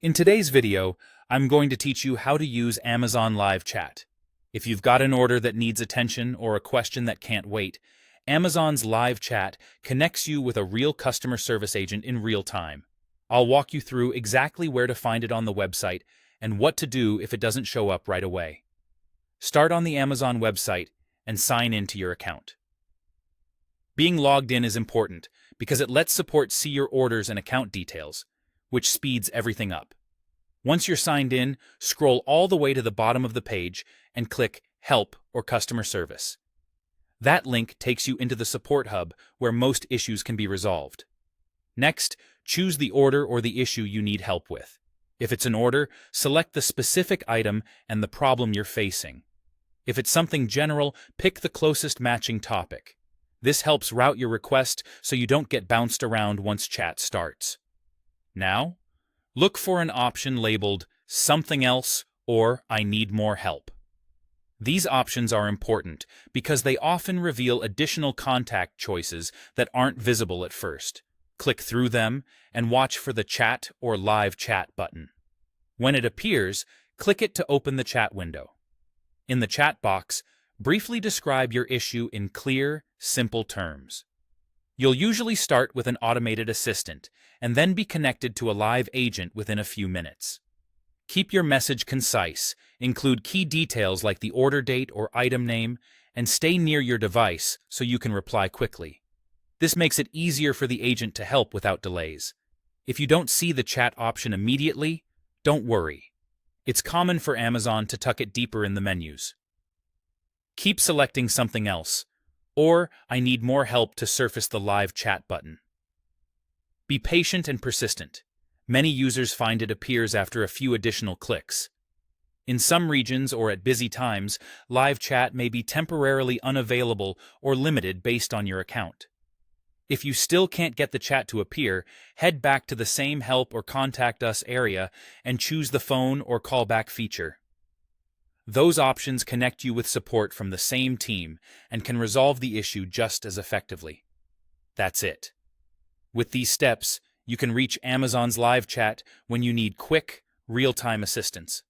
In today's video, I'm going to teach you how to use Amazon Live Chat. If you've got an order that needs attention or a question that can't wait, Amazon's Live Chat connects you with a real customer service agent in real time. I'll walk you through exactly where to find it on the website and what to do if it doesn't show up right away. Start on the Amazon website and sign in to your account. Being logged in is important because it lets support see your orders and account details, which speeds everything up. Once you're signed in, scroll all the way to the bottom of the page and click Help or Customer Service. That link takes you into the support hub where most issues can be resolved. Next, choose the order or the issue you need help with. If it's an order, select the specific item and the problem you're facing. If it's something general, pick the closest matching topic. This helps route your request so you don't get bounced around once chat starts. Now, look for an option labeled Something Else or I Need More Help. These options are important because they often reveal additional contact choices that aren't visible at first. Click through them and watch for the Chat or Live Chat button. When it appears, click it to open the chat window. In the chat box, briefly describe your issue in clear, simple terms. You'll usually start with an automated assistant and then be connected to a live agent within a few minutes. Keep your message concise, include key details like the order date or item name, and stay near your device so you can reply quickly. This makes it easier for the agent to help without delays. If you don't see the chat option immediately, don't worry. It's common for Amazon to tuck it deeper in the menus. Keep selecting Something Else, or I Need More Help to surface the live chat button. Be patient and persistent. Many users find it appears after a few additional clicks. In some regions or at busy times, live chat may be temporarily unavailable or limited based on your account. If you still can't get the chat to appear, head back to the same Help or Contact Us area and choose the phone or callback feature. Those options connect you with support from the same team and can resolve the issue just as effectively. That's it. With these steps, you can reach Amazon's live chat when you need quick, real-time assistance.